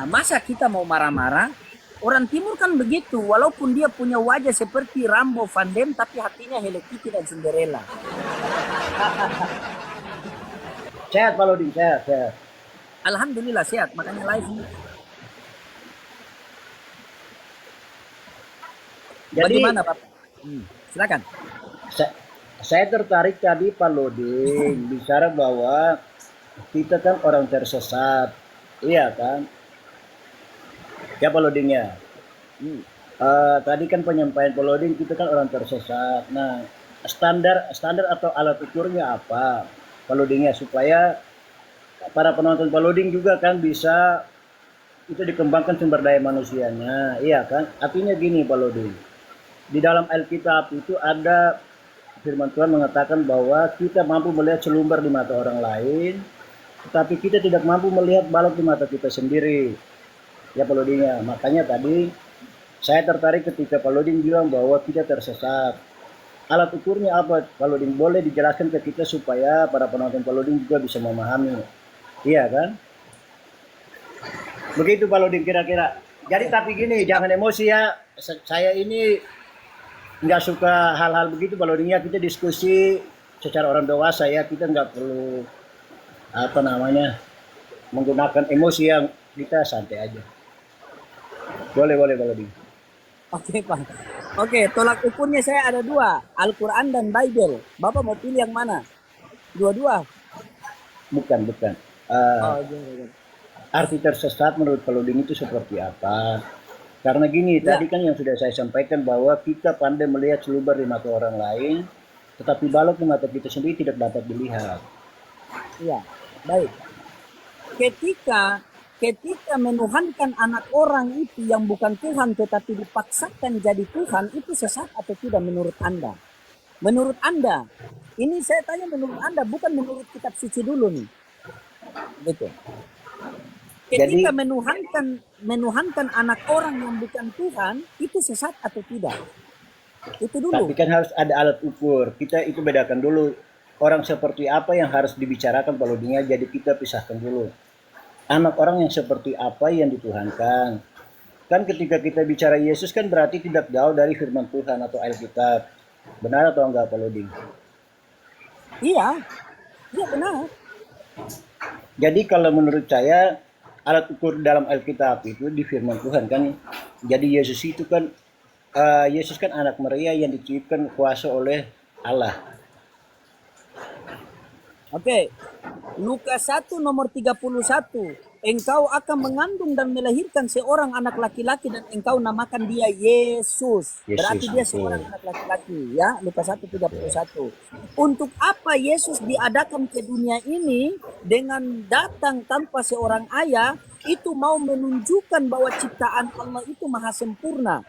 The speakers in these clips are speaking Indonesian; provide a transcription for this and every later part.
Masa kita mau marah-marah? Orang timur kan begitu, walaupun dia punya wajah seperti Rambo Van Damme, tapi hatinya Hello Kitty dan Cinderella. Sehat Pak Loding, sehat, sehat. Alhamdulillah sehat, makanya live ini. Jadi Bagaimana Bapak? Silakan. sa- saya tertarik tadi Pak Loding bicara bahwa kita kan orang tersesat, iya kan? Ya Pak Loding ya. Hmm. Tadi kan penyampaian Pak Loding kita kan orang tersesat. Nah, standar atau alat ukurnya apa Pak Loding ya, supaya para penonton Pak Loding juga kan bisa itu dikembangkan sumber daya manusianya, iya kan? Artinya gini Pak Loding, di dalam Alkitab itu ada firman Tuhan mengatakan bahwa kita mampu melihat selumbar di mata orang lain, tetapi kita tidak mampu melihat balok di mata kita sendiri. Ya Pak Loding ya, makanya tadi saya tertarik ketika Pak Loding bilang bahwa kita tersesat. Alat ukurnya apa Pak Loding? Boleh dijelaskan ke kita supaya para penonton Pak Loding juga bisa memahami. Iya kan? Begitu Pak Loding kira-kira. Jadi tapi gini, jangan emosi ya. Saya ini nggak suka hal-hal begitu Pak Loding ya. Kita diskusi secara orang dewasa ya. Kita nggak perlu apa namanya menggunakan emosi, yang kita santai aja. Boleh boleh Pak Loding. Oke Pak. Oke, tolak ukurnya saya ada dua, Al-Quran dan Bible. Bapak mau pilih yang mana? Dua-dua? Bukan bukan. Uh, Oh, iya. Arti tersesat menurut Pak Loding itu seperti apa? Karena gini, Ya, tadi kan yang sudah saya sampaikan bahwa kita pandai melihat selumbar di mata orang lain, tetapi balok di mata kita sendiri tidak dapat dilihat. iya. Baik. Ketika ketika menuhankan anak orang itu yang bukan Tuhan tetapi dipaksakan jadi Tuhan, itu sesat atau tidak menurut Anda? Menurut Anda, ini saya tanya menurut Anda, bukan menurut kitab suci dulu nih. Gitu. Ketika Jadi, menuhankan anak orang yang bukan Tuhan, itu sesat atau tidak? Itu dulu. tapi kan harus ada alat ukur. Kita itu bedakan dulu orang seperti apa yang harus dibicarakan palingnya. Jadi kita pisahkan dulu. Anak orang yang seperti apa yang dituhankan. Kan ketika kita bicara Yesus kan berarti tidak jauh dari firman Tuhan atau Alkitab. Benar atau enggak Pak Loding? Iya, iya benar. Jadi kalau menurut saya alat ukur dalam Alkitab itu di firman Tuhan kan. Jadi Yesus kan anak Maria yang diciptakan kuasa oleh Allah. Oke. Lukas 1 nomor 31. Engkau akan mengandung dan melahirkan seorang anak laki-laki dan engkau namakan dia Yesus. Berarti Yesus dia betul. seorang anak laki-laki, ya. Lukas 1:31. Untuk apa Yesus diadakan ke dunia ini dengan datang tanpa seorang ayah, itu mau menunjukkan bahwa ciptaan Allah itu maha sempurna.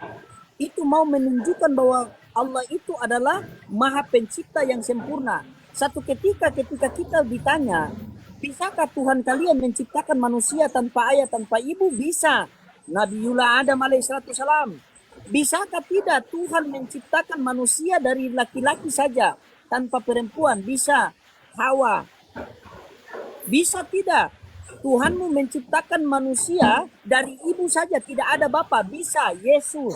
Itu mau menunjukkan bahwa Allah itu adalah maha pencipta yang sempurna. Satu ketika kita ditanya, bisakah Tuhan kalian menciptakan manusia tanpa ayah, tanpa ibu? Bisa. Nabiullah Adam alaihissalam. Bisakah tidak Tuhan menciptakan manusia dari laki-laki saja, tanpa perempuan? Bisa. Hawa. Bisa tidak? Tuhanmu menciptakan manusia dari ibu saja, tidak ada bapa? Bisa. Yesus.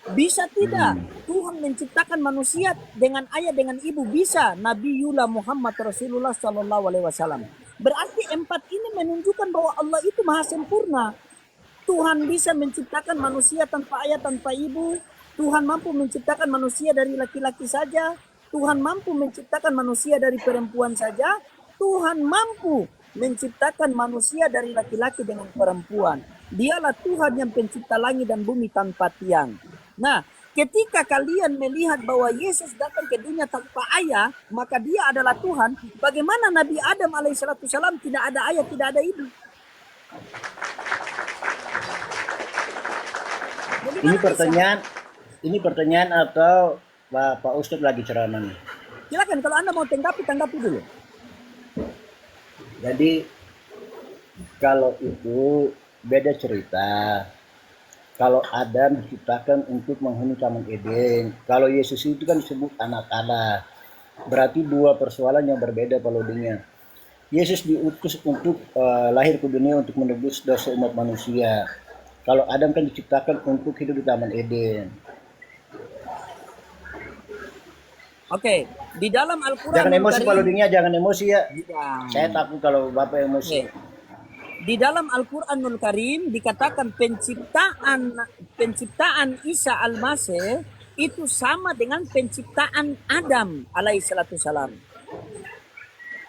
Bisa tidak? Tuhan menciptakan manusia dengan ayah dengan ibu? Bisa. Nabiullah Muhammad Rasulullah Sallallahu Alaihi Wasallam. Berarti empat ini menunjukkan bahwa Allah itu maha sempurna. Tuhan bisa menciptakan manusia tanpa ayah tanpa ibu. Tuhan mampu menciptakan manusia dari laki-laki saja. Tuhan mampu menciptakan manusia dari perempuan saja. Tuhan mampu menciptakan manusia dari laki-laki dengan perempuan. Dialah Tuhan yang pencipta langit dan bumi tanpa tiang. Nah, ketika kalian melihat bahwa Yesus datang ke dunia tanpa ayah, maka dia adalah Tuhan. Bagaimana Nabi Adam alaihissalam tidak ada ayah, tidak ada ibu? Ini Bagaimana bisa? pertanyaan, ini pertanyaan atau Pak Ustadz lagi ceramah nih? Silakan kalau Anda mau tanggapi, tanggapi dulu. Jadi kalau itu beda cerita. Kalau Adam diciptakan untuk menghuni Taman Eden, kalau Yesus itu kan disebut anak Allah. Berarti dua persoalan yang berbeda palingnya. Yesus diutus untuk lahir ke dunia untuk menebus dosa umat manusia. Kalau Adam kan diciptakan untuk hidup di Taman Eden. Oke, di dalam Jangan Al-Quranul emosi Pak Karim, Lodingnya, jangan emosi ya. ya. Saya takut kalau Bapak emosi. Oke. Di dalam Al-Quranul Karim dikatakan penciptaan Isa Al-Masih itu sama dengan penciptaan Adam alaihissalatu salam.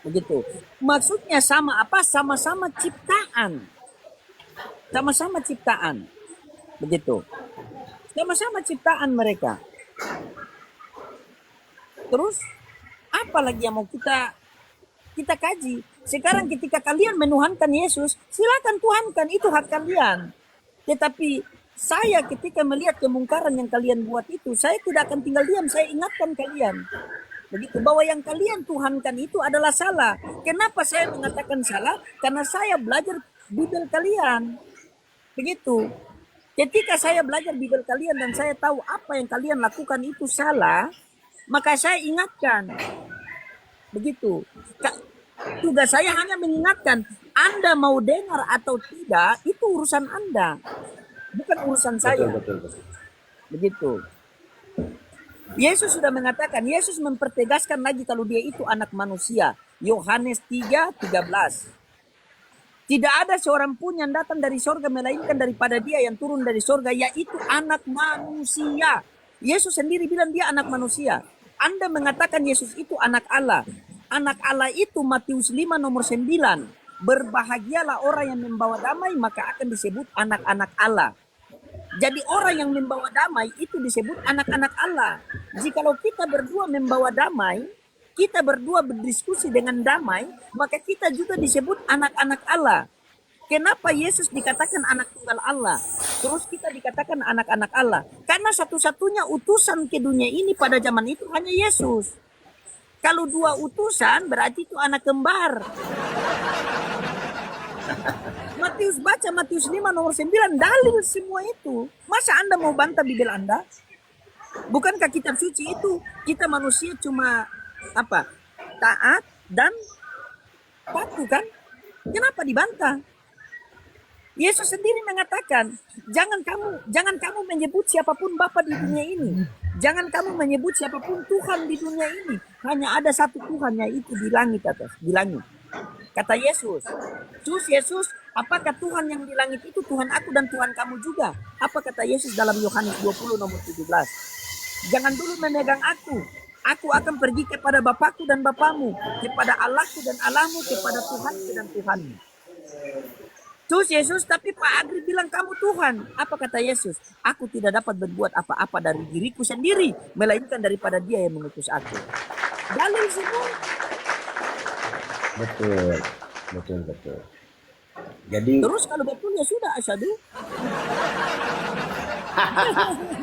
Begitu. Maksudnya sama apa? Sama-sama ciptaan. Sama-sama ciptaan. Begitu. Sama-sama ciptaan mereka. Terus apa lagi yang mau kita kaji? Sekarang ketika kalian menuhankan Yesus, silakan tuhankan, itu hak kalian. Tetapi saya ketika melihat kemungkaran yang kalian buat itu, saya tidak akan tinggal diam, saya ingatkan kalian. Begitu, bahwa yang kalian tuhankan itu adalah salah. Kenapa saya mengatakan salah? Karena saya belajar Bible kalian. Begitu. Ketika saya belajar Bible kalian dan saya tahu apa yang kalian lakukan itu salah, maka saya ingatkan. Begitu. Tugas saya hanya mengingatkan. Anda mau dengar atau tidak, itu urusan Anda. Bukan urusan saya. Betul. Begitu. Yesus sudah mengatakan, Yesus mempertegaskan lagi kalau dia itu anak manusia. Yohanes 3:13. Tidak ada seorang pun yang datang dari sorga melainkan daripada dia yang turun dari sorga, yaitu anak manusia. Yesus sendiri bilang dia anak manusia. Anda mengatakan Yesus itu anak Allah. Anak Allah itu Matius 5 nomor 9. Berbahagialah orang yang membawa damai, maka akan disebut anak-anak Allah. Jadi orang yang membawa damai itu disebut anak-anak Allah. Jikalau kita berdua membawa damai, kita berdua berdiskusi dengan damai, maka kita juga disebut anak-anak Allah. Kenapa Yesus dikatakan anak tunggal Allah? Terus kita dikatakan anak-anak Allah. Karena satu-satunya utusan ke dunia ini pada zaman itu hanya Yesus. Kalau dua utusan berarti itu anak kembar. Baca Matius 5 nomor 9, dalil semua itu. Masa Anda mau bantah Bibel Anda? Bukankah kitab suci itu kita manusia cuma apa? Taat dan patuh kan? Kenapa dibantah? Yesus sendiri mengatakan, jangan kamu menyebut siapapun Bapa di dunia ini. Jangan kamu menyebut siapapun Tuhan di dunia ini. Hanya ada satu Tuhan, yaitu di langit atas, di langit. Kata Yesus. Terus Yesus, apakah Tuhan yang di langit itu Tuhan aku dan Tuhan kamu juga? Apa kata Yesus dalam Yohanes 20 nomor 17? Jangan dulu memegang aku. Aku akan pergi kepada Bapakku dan Bapamu, kepada Allahku dan Allahmu, kepada Tuhanku dan Tuhanmu. Terus Yesus, tapi Pak Agri bilang kamu Tuhan. Apa kata Yesus? Aku tidak dapat berbuat apa-apa dari diriku sendiri, melainkan daripada Dia yang mengutus aku. Dalil semua. Betul. Jadi Terus kalau betul ya sudah, asyhadu.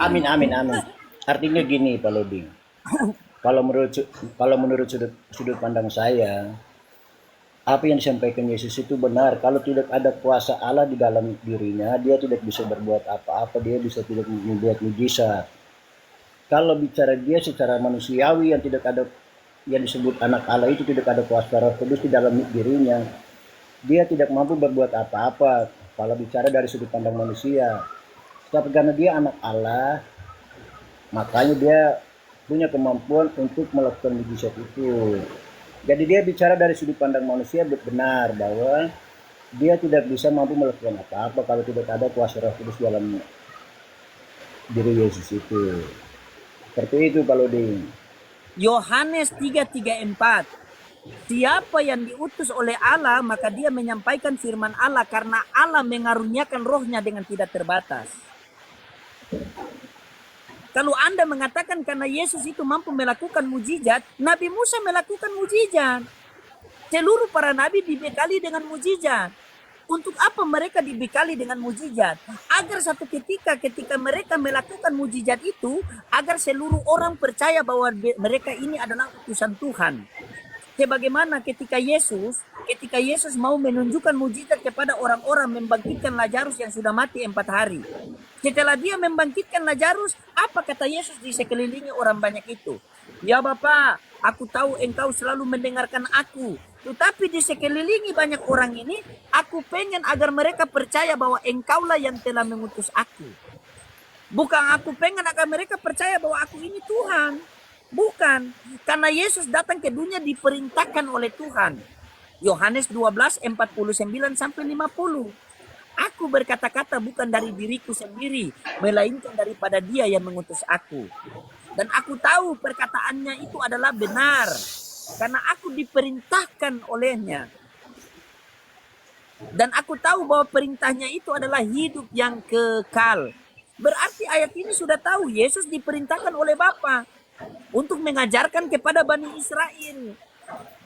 amin. Artinya gini Pak Loding. Kalau menurut sudut pandang saya, apa yang disampaikan Yesus itu benar. Kalau tidak ada kuasa Allah di dalam dirinya, dia tidak bisa berbuat apa-apa, dia tidak membuat mujizat. Kalau bicara dia secara manusiawi yang tidak ada, yang disebut anak Allah itu tidak ada kuasa Roh Kudus di dalam dirinya, dia tidak mampu berbuat apa-apa kalau bicara dari sudut pandang manusia. Tapi karena dia anak Allah, makanya dia punya kemampuan untuk melakukan mujizat itu. Jadi dia bicara dari sudut pandang manusia benar bahwa dia tidak bisa mampu melakukan apa-apa kalau tidak ada kuasa Roh Kudus dalam diri Yesus itu. Seperti itu Pak Loding. Yohanes 3:34. Siapa yang diutus oleh Allah, maka dia menyampaikan firman Allah karena Allah mengaruniakan rohnya dengan tidak terbatas. Kalau Anda mengatakan karena Yesus itu mampu melakukan mujizat, Nabi Musa melakukan mujizat. Seluruh para nabi dibekali dengan mujizat. Untuk apa mereka dibekali dengan mujizat? Agar satu ketika mereka melakukan mujizat itu, agar seluruh orang percaya bahwa mereka ini adalah utusan Tuhan. Sebagaimana ketika Yesus mau menunjukkan mujizat kepada orang-orang, membangkitkan Lazarus yang sudah mati 4 hari. Setelah dia membangkitkan Lazarus, apa kata Yesus di sekelilingi orang banyak itu? Ya Bapa, aku tahu engkau selalu mendengarkan aku. Tetapi di sekelilingi banyak orang ini, aku pengen agar mereka percaya bahwa engkaulah yang telah mengutus aku. Bukan aku pengen agar mereka percaya bahwa aku ini Tuhan. Bukan. Karena Yesus datang ke dunia diperintahkan oleh Tuhan. Yohanes 12:49 sampai 50. Aku berkata-kata bukan dari diriku sendiri, melainkan daripada Dia yang mengutus aku. Dan aku tahu perkataannya itu adalah benar. Karena aku diperintahkan olehnya. Dan aku tahu bahwa perintahnya itu adalah hidup yang kekal. Berarti ayat ini sudah tahu Yesus diperintahkan oleh Bapa untuk mengajarkan kepada Bani Israel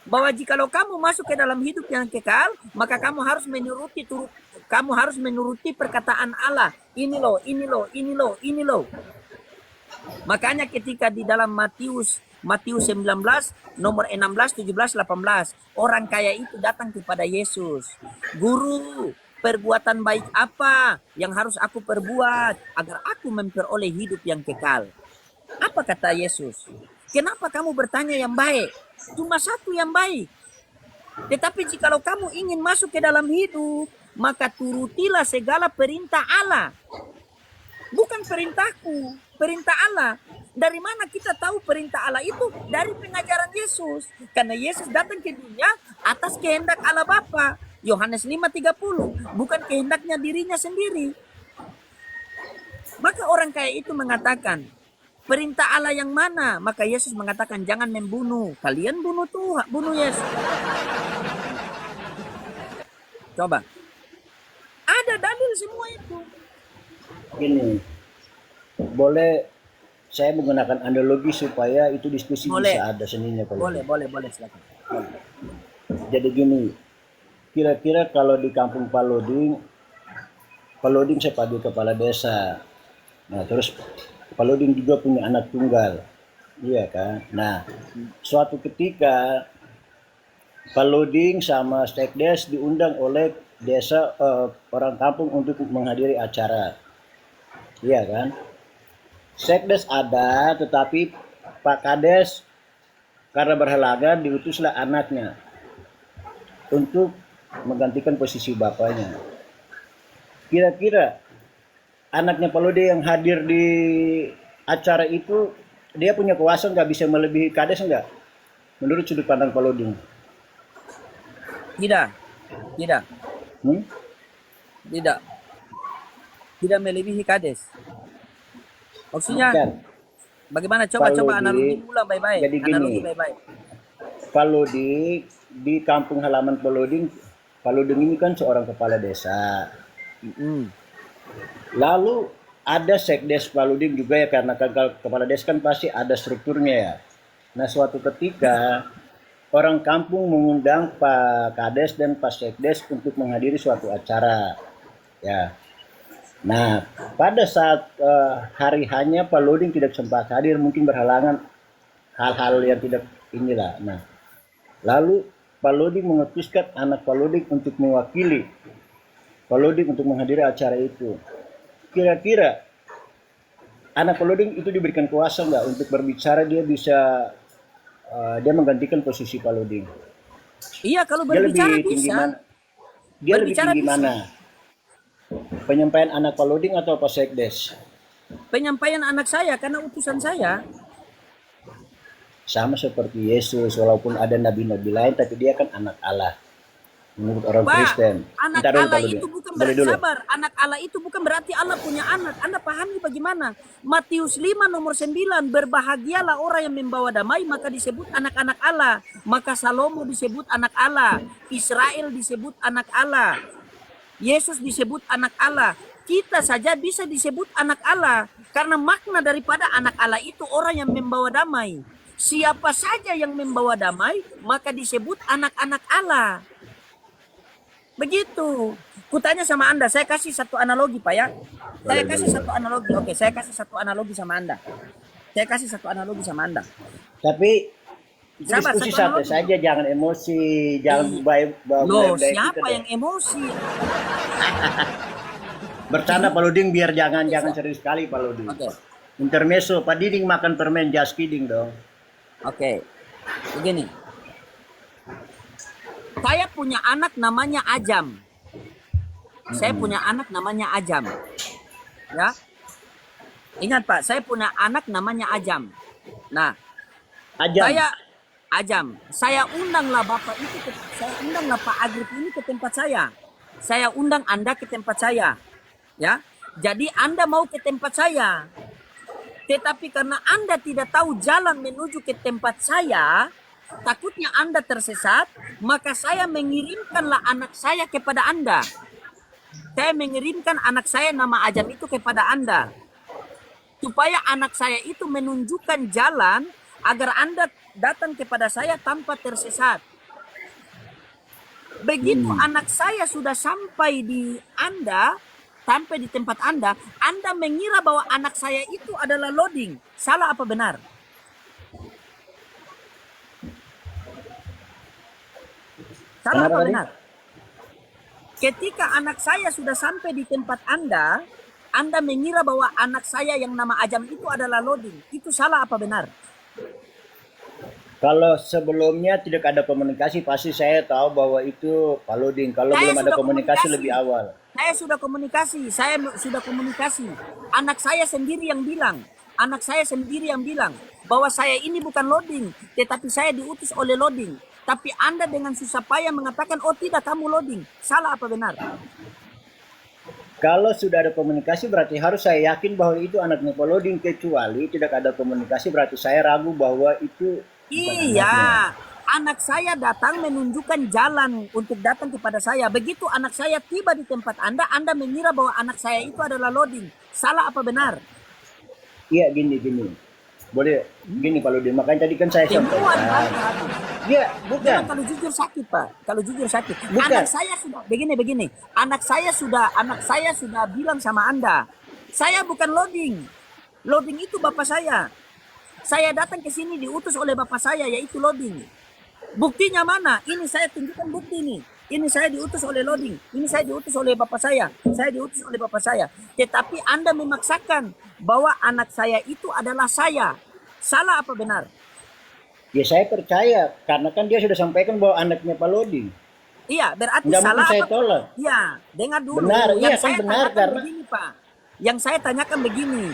bahwa jikalau kamu masuk ke dalam hidup yang kekal, maka kamu harus menuruti perkataan Allah. Ini loh, ini loh, ini loh, ini loh. Makanya ketika di dalam Matius 19 nomor 16, 17, 18, orang kaya itu datang kepada Yesus. Guru, perbuatan baik apa yang harus aku perbuat agar aku memperoleh hidup yang kekal? Apa kata Yesus? Kenapa kamu bertanya yang baik? Cuma satu yang baik. Tetapi jikalau kamu ingin masuk ke dalam hidup, maka turutilah segala perintah Allah. Bukan perintahku, perintah Allah. Dari mana kita tahu perintah Allah itu? Dari pengajaran Yesus. Karena Yesus datang ke dunia atas kehendak Allah Bapa. Yohanes 5:30, bukan kehendaknya dirinya sendiri. Maka orang kaya itu mengatakan, perintah Allah yang mana? Maka Yesus mengatakan, jangan membunuh. Kalian bunuh Tuhan, bunuh Yesus. Coba. Ada dalil semua itu. Gini, boleh saya menggunakan analogi supaya itu diskusi Boleh. bisa ada seninya kalau Boleh, silakan. Boleh. jadi gini, kira-kira kalau di kampung Paloding sebagai kepala desa, nah terus Paloding juga punya anak tunggal, iya kan? Nah, suatu ketika Paloding sama Sekdes diundang oleh desa orang kampung untuk menghadiri acara. Iya kan? Sekdes ada, tetapi Pak Kades karena berhalangan diutuslah anaknya untuk menggantikan posisi bapaknya. Kira-kira anaknya Palode yang hadir di acara itu, dia punya kuasa nggak bisa melebihi Kades nggak? Menurut sudut pandang Paloding. Tidak. Hmm? Tidak melebihi Kades. Maksudnya Bukan. bagaimana? Coba Paloding, analogi ulang baik-baik. jadi gini. Analogi baik-baik. Paloding di kampung halaman Paloding ini kan seorang kepala desa. Lalu ada Sekdes Paloding juga ya, karena kan kepala desa kan pasti ada strukturnya ya. Nah, suatu ketika orang kampung mengundang Pak Kades dan Pak Sekdes untuk menghadiri suatu acara. Ya. Nah, pada saat hari hanya Paloding tidak sempat hadir, mungkin berhalangan hal-hal yang tidak inilah. Nah, lalu Paloding mengutuskan anak Paloding untuk mewakili Paloding untuk menghadiri acara itu. Kira-kira anak Paloding itu diberikan kuasa nggak untuk berbicara? Dia bisa dia menggantikan posisi Paloding. Iya, kalau Dia lebih berbicara tinggi bisa. mana? Dia lebih Berbicara tinggi bisa. mana? Penyampaian anak Paloding atau Pak Sekdes? Penyampaian anak saya karena utusan saya. Sama seperti Yesus, walaupun ada nabi-nabi lain, tapi dia kan anak Allah. Menurut orang Pak, Kristen. anak Ntar dulu, Allah Paloding. itu bukan Boleh berarti dulu. sabar. Anak Allah itu bukan berarti Allah punya anak. Anda pahami bagaimana? Matius 5 nomor 9, berbahagialah orang yang membawa damai, maka disebut anak-anak Allah. Maka Salomo disebut anak Allah. Israel disebut anak Allah. Yesus disebut anak Allah. Kita saja bisa disebut anak Allah. Karena makna daripada anak Allah itu orang yang membawa damai. Siapa saja yang membawa damai, maka disebut anak-anak Allah. Begitu. Kutanya sama Anda, saya kasih satu analogi Pak ya. Saya kasih satu analogi. Oke, saya kasih satu analogi sama Anda. Tapi Sabar, diskusi satu santai analogi. saja, jangan emosi, jangan bawa Loh, kita siapa dong. yang emosi? Bercanda Paloding, biar jangan serius sekali Paloding. Oke. Intermezzo, Pak Diding makan permen, just kidding dong. Oke. Begini. Saya punya anak namanya Ajam. Saya punya anak namanya Ajam. Ya. Ingat Pak, saya punya anak namanya Ajam. Nah, Ajam. saya Ajam. Saya undanglah Bapak itu, saya undanglah Pak Agrip ini ke tempat saya. Saya undang Anda ke tempat saya. Ya. Jadi Anda mau ke tempat saya. Tetapi karena Anda tidak tahu jalan menuju ke tempat saya, takutnya Anda tersesat, maka saya mengirimkanlah anak saya kepada Anda. Saya mengirimkan anak saya nama Ajam itu kepada Anda. Supaya anak saya itu menunjukkan jalan agar Anda datang kepada saya tanpa tersesat. Begitu anak saya sudah sampai di Anda, sampai di tempat Anda mengira bahwa anak saya itu adalah loading. Salah apa benar? Salah Kenapa apa tadi? benar? Ketika anak saya sudah sampai di tempat Anda mengira bahwa anak saya yang nama Ajam itu adalah loading. Itu salah apa benar? Kalau sebelumnya tidak ada komunikasi, pasti saya tahu bahwa itu Pak Loding. Kalau Saya belum ada sudah komunikasi komunikasi. lebih awal. Saya sudah komunikasi. Anak saya sendiri yang bilang. Bahwa saya ini bukan loading, tetapi saya diutus oleh loading. Tapi Anda dengan susah payah mengatakan, oh tidak, kamu loading. Salah apa benar? Kalau sudah ada komunikasi berarti harus saya yakin bahwa itu anaknya Pak Loding. Kecuali tidak ada komunikasi berarti saya ragu bahwa itu bukan anaknya. Iya, anak saya datang menunjukkan jalan untuk datang kepada saya. Begitu anak saya tiba di tempat Anda mengira bahwa anak saya itu adalah loading. Salah apa benar? Iya gini. Boleh gini Pak Loding. Makanya tadi kan saya Semua sampaikan. Iya, Memang bukan. kalau jujur sakit Pak, kalau jujur sakit. Bukan. Anak saya sudah begini. Anak saya sudah bilang sama Anda, saya bukan loading. Loading itu bapak saya. Saya datang ke sini diutus oleh bapak saya, yaitu loading. Buktinya mana? Ini saya tunjukkan bukti ini. Ini saya diutus oleh loading. Ini saya diutus oleh bapak saya. Saya diutus oleh bapak saya. Tetapi Anda memaksakan bahwa anak saya itu adalah saya. Salah apa benar? Ya saya percaya karena kan dia sudah sampaikan bahwa anaknya Pak Loding. Iya, berarti Nggak salah mungkin saya apa? tolak. Iya, dengar dulu. Benar, iya kan saya benar, tanyakan karena- begini, Pak. Yang saya tanyakan begini.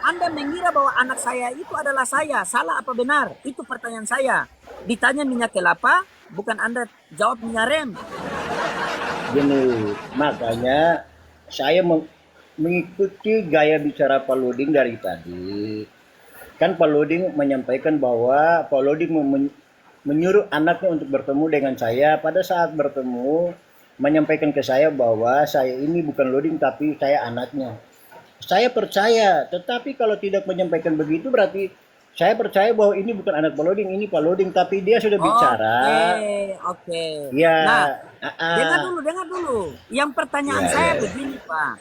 Anda mengira bahwa anak saya itu adalah saya. Salah apa benar? Itu pertanyaan saya. Ditanya minyak kelapa, bukan Anda jawab minyak rem. Gini, makanya saya mengikuti gaya bicara Pak Loding dari tadi. Kan Pak Loding menyampaikan bahwa Pak Loding menyuruh anaknya untuk bertemu dengan saya. Pada saat bertemu, menyampaikan ke saya bahwa saya ini bukan Loding tapi saya anaknya. Saya percaya, tetapi kalau tidak menyampaikan begitu berarti saya percaya bahwa ini bukan anak Pak Loding, ini Pak Loding, tapi dia sudah bicara. Oke. Ya, Nah, dengar dulu. Yang pertanyaan Ya, saya ya. begini, Pak.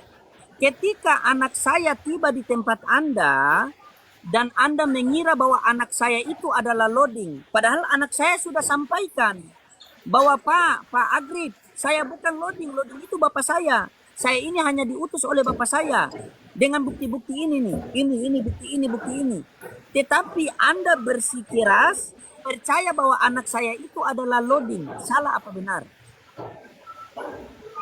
Ketika anak saya tiba di tempat Anda dan Anda mengira bahwa anak saya itu adalah loading, padahal anak saya sudah sampaikan bahwa Pak Agrip, saya bukan loading itu bapak saya. Saya ini hanya diutus oleh bapak saya dengan bukti-bukti ini nih, ini bukti ini. Tetapi Anda bersikeras percaya bahwa anak saya itu adalah loading. Salah apa benar?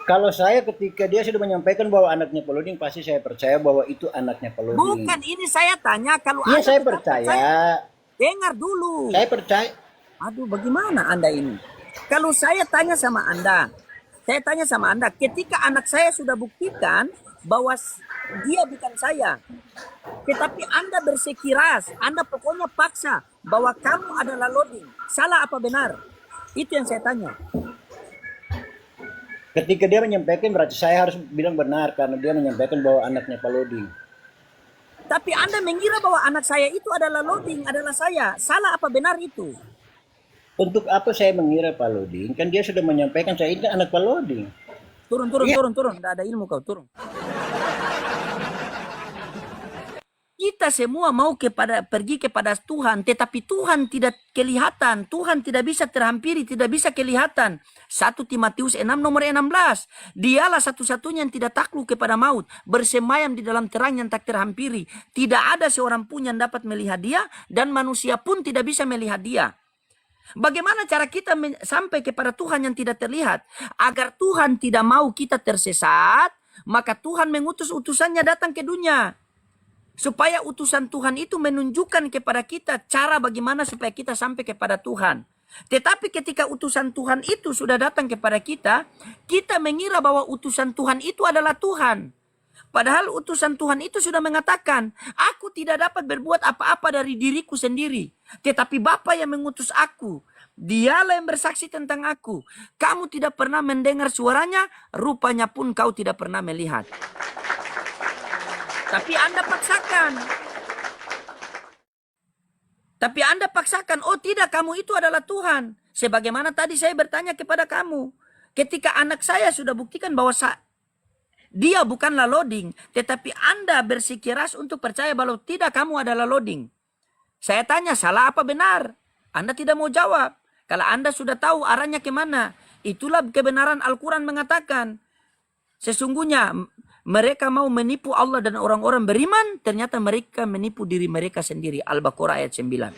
Kalau saya ketika dia sudah menyampaikan bahwa anaknya Pak Loding, pasti saya percaya bahwa itu anaknya Pak Loding. Bukan, ini saya tanya kalau Iya, Anda saya tidak percaya. dengar dulu. Saya percaya. Aduh, bagaimana Anda ini? Kalau saya tanya sama Anda, ketika anak saya sudah buktikan bahwa dia bukan saya, tetapi Anda bersikeras, Anda pokoknya paksa bahwa kamu adalah loading. Salah apa benar? Itu yang saya tanya. Ketika dia menyampaikan berarti saya harus bilang benar karena dia menyampaikan bahwa anaknya Pak Loding. Tapi Anda mengira bahwa anak saya itu adalah loading, adalah saya. Salah apa benar itu? Untuk apa saya mengira Pak Loding? Kan dia sudah menyampaikan saya ini kan anak Pak Loding. Turun. Iya. Tidak ada ilmu kau, turun. Kita semua mau pergi kepada Tuhan, tetapi Tuhan tidak kelihatan. Tuhan tidak bisa terhampiri, tidak bisa kelihatan. 1 Timotius 6 nomor 16. Dialah satu-satunya yang tidak takluk kepada maut, bersemayam di dalam terang yang tak terhampiri. Tidak ada seorang pun yang dapat melihat dia, dan manusia pun tidak bisa melihat dia. Bagaimana cara kita sampai kepada Tuhan yang tidak terlihat? Agar Tuhan tidak mau kita tersesat, maka Tuhan mengutus utusannya datang ke dunia. Supaya utusan Tuhan itu menunjukkan kepada kita cara bagaimana supaya kita sampai kepada Tuhan. Tetapi ketika utusan Tuhan itu sudah datang kepada kita, kita mengira bahwa utusan Tuhan itu adalah Tuhan. Padahal utusan Tuhan itu sudah mengatakan, aku tidak dapat berbuat apa-apa dari diriku sendiri. Tetapi Bapa yang mengutus aku, dialah yang bersaksi tentang aku. Kamu tidak pernah mendengar suaranya, rupanya pun kau tidak pernah melihat. Tapi Anda paksakan. Oh tidak, kamu itu adalah Tuhan. Sebagaimana tadi saya bertanya kepada kamu. Ketika anak saya sudah buktikan bahwa dia bukanlah loading. Tetapi Anda bersikeras untuk percaya bahwa tidak, kamu adalah loading. Saya tanya, salah apa benar? Anda tidak mau jawab. Kalau Anda sudah tahu arahnya kemana. Itulah kebenaran Al-Quran mengatakan. Sesungguhnya mereka mau menipu Allah dan orang-orang beriman, ternyata mereka menipu diri mereka sendiri. Al-Baqarah ayat 9.